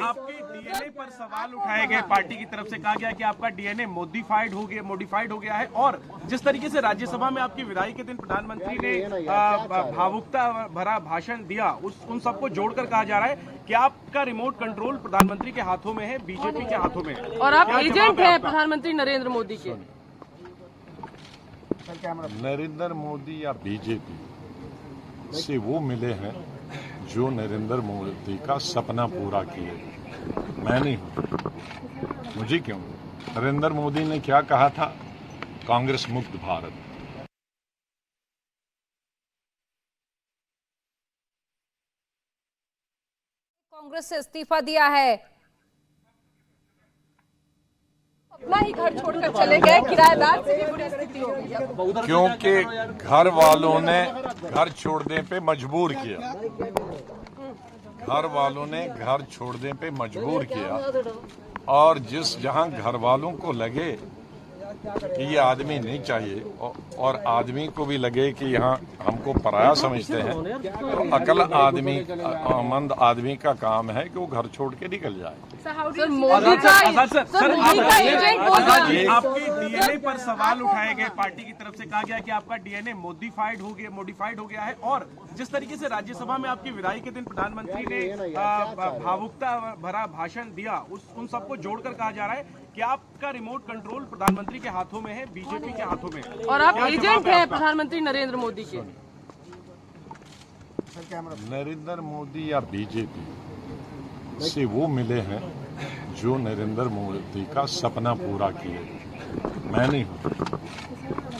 आपके डीएनए पर सवाल उठाए गए, पार्टी की तरफ से कहा गया कि आपका डीएनए मॉडिफाइड हो गया है, और जिस तरीके से राज्यसभा में आपकी विदाई के दिन प्रधानमंत्री ने भावुकता भरा भाषण दिया, उन सबको जोड़कर कहा जा रहा है कि आपका रिमोट कंट्रोल प्रधानमंत्री के हाथों में है, बीजेपी के हाथों में है, और आप एजेंट हैं प्रधानमंत्री नरेंद्र मोदी के। नरेंद्र मोदी या बीजेपी से वो मिले हैं जो नरेंद्र मोदी का सपना पूरा किए। मैं नहीं हूं, मुझे क्यों? नरेंद्र मोदी ने क्या कहा था? कांग्रेस मुक्त भारत। कांग्रेस से इस्तीफा दिया है, अपना ही घर छोड़कर चले गए, किराएदार से भी बुरी स्थिति हो गई। क्योंकि घर वालों ने घर छोड़ने पे मजबूर किया, घर वालों ने घर छोड़ने पे मजबूर किया, और जहां घर वालों को लगे कि ये आदमी नहीं चाहिए, और आदमी को भी लगे कि यहाँ हमको पराया समझते हैं, तो अकल आदमी, मंद आदमी का काम है कि वो घर छोड़ के निकल जाए। सर, मोदी का आपके डीएनए पर सवाल उठाए गए, पार्टी की तरफ से कहा गया कि आपका डीएनए मॉडिफाइड हो गया है, और जिस तरीके से राज्यसभा में आपकी विदाई के दिन प्रधानमंत्री ने भावुकता भरा भाषण दिया, उन सबको जोड़कर कहा जा रहा है कि आपका रिमोट कंट्रोल प्रधानमंत्री के हाथों में है, बीजेपी के हाथों में है, और आप एजेंट हैं प्रधानमंत्री नरेंद्र मोदी के। नरेंद्र मोदी या बीजेपी से वो मिले हैं जो नरेंद्र मोदी का सपना पूरा किए। मैं नहीं हूं,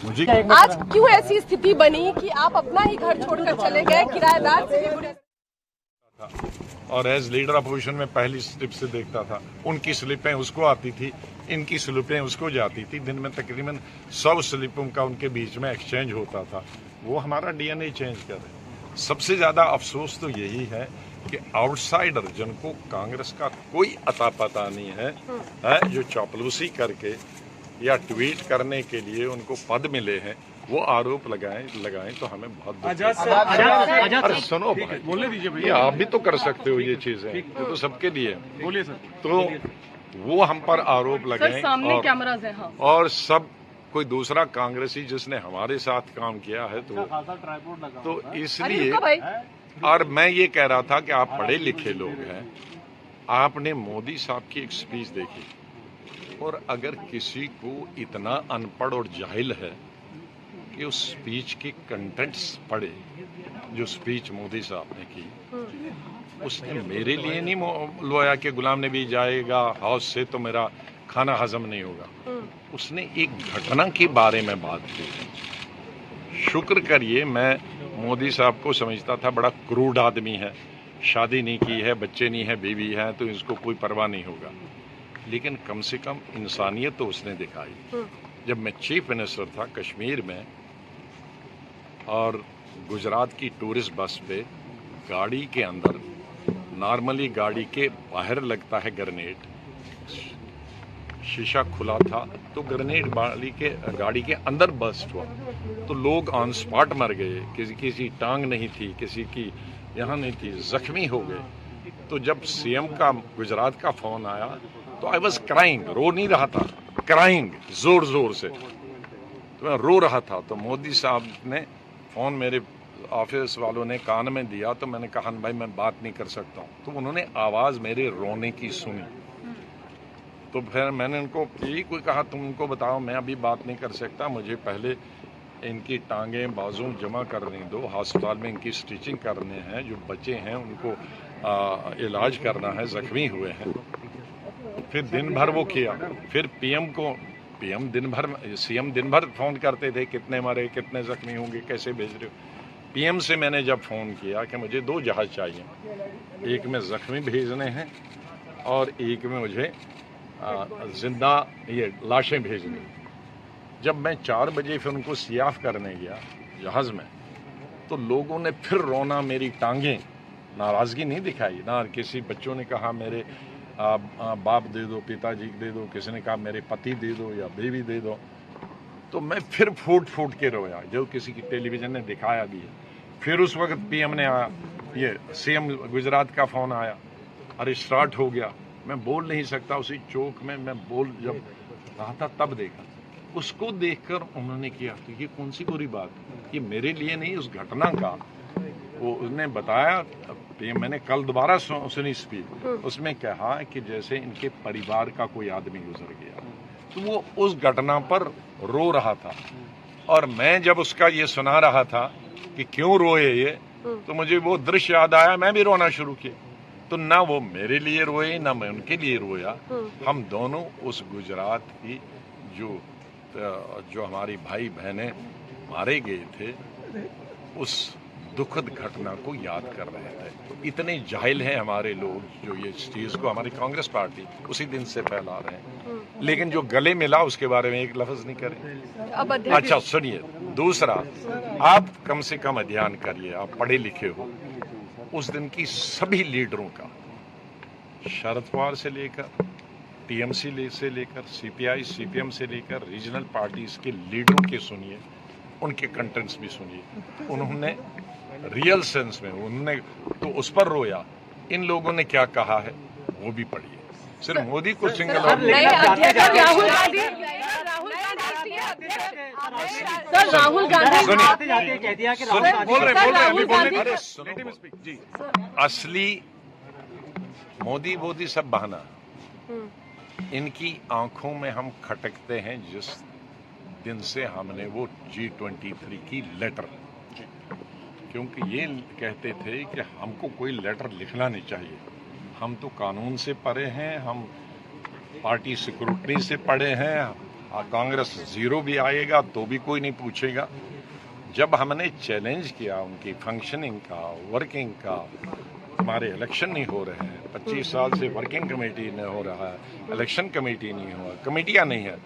मुझे क्यों? आज क्यों ऐसी स्थिति बनी कि आप अपना ही घर छोड़कर चले गए, किराएदार से भी बुरी? और एज लीडर अपोजिशन में पहली स्लिप से देखता था, उनकी स्लिपें उसको आती थी, इनकी स्लिपें उसको जाती थी। दिन में तकरीबन 100 स्लिपों का उनके बीच में एक्सचेंज होता था। वो हमारा डीएनए चेंज कर रहे। सबसे ज्यादा अफसोस तो यही है कि आउटसाइडर, जिनको कांग्रेस का कोई अता पता नहीं है, जो चापलूसी करके या ट्वीट करने के लिए उनको पद मिले हैं, वो आरोप लगाएं तो हमें बहुत अरे सुनो भाई, बोलने दीजिए भैया, आप भी तो कर सकते हो ये चीजें, ये तो सबके लिए। बोलिए सर। तो वो हम पर आरोप लगाएं, सामने कैमरास हैं, हाँ। और सब कोई दूसरा कांग्रेसी जिसने हमारे साथ काम किया है तो इसलिए। और मैं ये कह रहा था कि आप पढ़े लिखे लोग हैं, आपने मोदी साहब की एक स्पीच देखी, और अगर किसी को इतना अनपढ़ और जाहिल है कि उस स्पीच के कंटेंट्स पढ़े, जो स्पीच मोदी साहब ने की, उसने मेरे लिए नहीं लोया कि गुलाम नबी जाएगा हाउस से तो मेरा खाना हजम नहीं होगा। उसने एक घटना के बारे में बात की। शुक्र करिए, मैं मोदी साहब को समझता था बड़ा क्रूड आदमी है, शादी नहीं की है, बच्चे नहीं है, बीवी है, तो इसको कोई परवाह नहीं होगा, लेकिन कम से कम इंसानियत तो उसने दिखाई। जब मैं चीफ मिनिस्टर था कश्मीर में, और गुजरात की टूरिस्ट बस पे गाड़ी के अंदर, नॉर्मली गाड़ी के बाहर लगता है ग्रेनेड, शीशा खुला था तो ग्रेनेड गाड़ी के अंदर बस्ट हुआ, तो लोग ऑन स्पॉट मर गए, किसी टांग नहीं थी, किसी की यहाँ नहीं थी, जख्मी हो गए। तो जब सीएम का गुजरात का फोन आया तो आई वॉज क्राइंग, रो नहीं रहा था, क्राइंग जोर जोर से, तो मैं रो रहा था। तो मोदी साहब ने फोन मेरे ऑफिस वालों ने कान में दिया, तो मैंने कहा भाई मैं बात नहीं कर सकता हूँ, तो उन्होंने आवाज मेरे रोने की सुनी। तो फिर मैंने उनको यही कोई कहा, तुम उनको बताओ मैं अभी बात नहीं कर सकता, मुझे पहले इनकी टांगें बाजू जमा करने दो, अस्पताल में इनकी स्टिचिंग करने हैं, जो बच्चे हैं उनको इलाज करना है, जख्मी हुए हैं। फिर दिन भर वो किया, फिर सीएम दिन भर फोन करते थे, कितने मरे, कितने जख्मी होंगे, कैसे भेज रहे हो। पीएम से मैंने जब फोन किया कि मुझे 2 जहाज चाहिए, एक में जख्मी भेजने हैं और एक में मुझे जिंदा ये लाशें भेजनी। जब मैं 4 बजे फिर उनको सियाफ करने गया जहाज में, तो लोगों ने फिर रोना, मेरी टांगें, नाराजगी नहीं दिखाई ना, किसी बच्चों ने कहा मेरे बाप दे दो, पिताजी दे दो, किसी ने कहा मेरे पति दे दो या बीवी दे दो। तो मैं फिर फूट फूट के रोया, जो किसी की टेलीविजन ने दिखाया भी है। फिर उस वक्त पीएम ने आया, ये सीएम गुजरात का फोन आया, अरे स्टार्ट हो गया, मैं बोल नहीं सकता, उसी चौक में मैं बोल जब रहा था तब देखा, उसको देखकर उन्होंने किया तो ये कौन सी बुरी बात, ये मेरे लिए नहीं, उस घटना का वो उसने बताया। मैंने कल दोबारा सुनी स्पीच, उसमें कहा कि जैसे इनके परिवार का कोई आदमी गुजर गया, तो वो उस घटना पर रो रहा था। और मैं जब उसका ये सुना रहा था कि क्यों रोए ये, तो मुझे वो दृश्य याद आया, मैं भी रोना शुरू किया। तो ना वो मेरे लिए रोए ना मैं उनके लिए रोया, हम दोनों उस गुजरात की जो हमारी भाई बहनें मारे गए थे उस दुखद घटना को याद कर रहे थे। तो इतने जाहिल हैं हमारे लोग जो ये इस चीज को, हमारी कांग्रेस पार्टी उसी दिन से फैला रहे हैं, लेकिन जो गले मिला उसके बारे में एक लफ्ज नहीं करें। अच्छा सुनिए, दूसरा, आप कम से कम अध्ययन करिए, आप पढ़े लिखे हो, उस दिन की सभी लीडरों का, शरद पवार से लेकर टीएमसी से लेकर सीपीआई सीपीएम से लेकर रीजनल पार्टीज के लीडरों के सुनिए, उनके कंटेंट्स भी सुनिए। उन्होंने रियल सेंस में उन्होंने तो उस पर रोया, इन लोगों ने क्या कहा है वो भी पढ़िए। सिर्फ मोदी को सिंगल राहुल गांधी जी, असली मोदी सब बहाना, इनकी आंखों में हम खटकते हैं जिस दिन से हमने वो G23 की लेटर, क्योंकि ये कहते थे कि हमको कोई लेटर लिखना नहीं चाहिए, हम तो कानून से पढ़े हैं, हम पार्टी सिक्योरिटी से पढ़े हैं, कांग्रेस जीरो भी आएगा तो भी कोई नहीं पूछेगा। जब हमने चैलेंज किया उनकी फंक्शनिंग का, वर्किंग का, हमारे इलेक्शन नहीं हो रहे हैं, 25 साल से वर्किंग कमेटी नहीं हो रहा है, इलेक्शन कमेटी नहीं हुआ, कमेटियां नहीं है,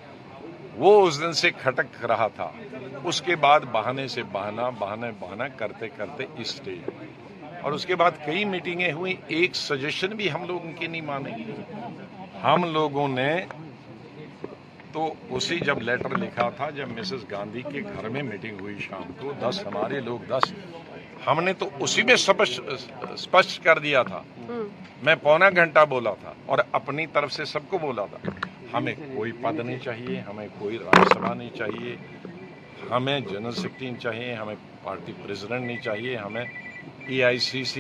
वो उस दिन से खटक रहा था। उसके बाद बहाने से बहाना करते करते इस स्टेज, और उसके बाद कई मीटिंगें हुई, एक सजेशन भी हम लोग उनकी नहीं माने। हम लोगों ने तो उसी जब लेटर लिखा था, जब मिसेस गांधी के घर में मीटिंग हुई शाम को, 10 हमारे लोग 10, हमने तो उसी में स्पष्ट कर दिया था। मैं पौना घंटा बोला था और अपनी तरफ से सबको बोला था, हमें कोई पद नहीं चाहिए, हमें कोई राज्यसभा नहीं चाहिए, हमें जनरल सेक्रेटरी नहीं चाहिए, हमें पार्टी प्रेसिडेंट नहीं चाहिए, हमें EICC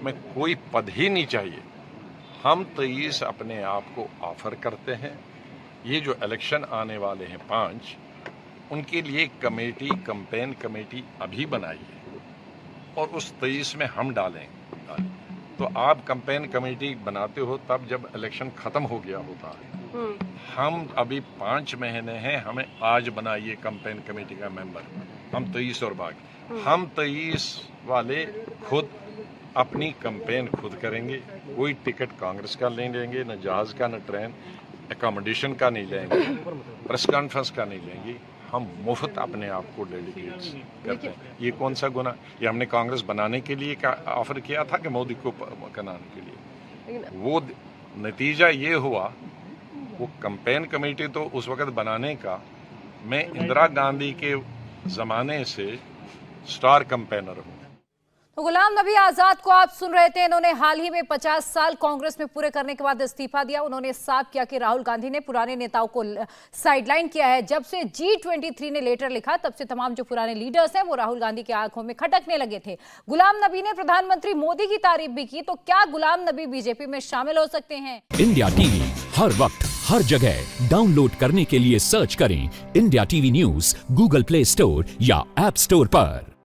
में कोई पद ही नहीं चाहिए। हम 23 अपने आप को ऑफर करते हैं। ये जो इलेक्शन आने वाले हैं 5, उनके लिए कमेटी, कैंपेन कमेटी अभी बनाई है और उस 23 में हम डालें। तो आप कैंपेन कमेटी बनाते हो तब जब इलेक्शन खत्म हो गया होता है। हम अभी 5 महीने हैं, हमें आज बनाइए कैंपेन कमेटी का मेंबर, हम 23 और बाकी, हम 23 वाले खुद अपनी कैंपेन खुद करेंगे। कोई टिकट कांग्रेस का नहीं लेंगे, न जहाज का, न ट्रेन एकोमोडेशन का नहीं लेंगे, प्रेस कॉन्फ्रेंस का नहीं लेंगे, हम मुफ्त अपने आप को डेलीगेट करते हैं। ये कौन सा गुना, ये हमने कांग्रेस बनाने के लिए ऑफर किया था कि मोदी को बनाने के लिए? वो नतीजा ये हुआ, वो कैंपेन कमेटी तो उस वक्त बनाने का, मैं इंदिरा गांधी के जमाने से स्टार कैंपेनर हूँ। तो गुलाम नबी आजाद को आप सुन रहे थे। इन्होंने हाल ही में 50 साल कांग्रेस में पूरे करने के बाद इस्तीफा दिया। उन्होंने साफ किया कि राहुल गांधी ने पुराने नेताओं को साइडलाइन किया है। जब से G23 ने लेटर लिखा, तब से तमाम जो पुराने लीडर्स हैं वो राहुल गांधी की आंखों में खटकने लगे थे। गुलाम नबी ने प्रधानमंत्री मोदी की तारीफ भी की। तो क्या गुलाम नबी बीजेपी में शामिल हो सकते हैं? इंडिया टीवी हर वक्त हर जगह डाउनलोड करने के लिए सर्च करें India TV news Google play store या ऐप स्टोर पर।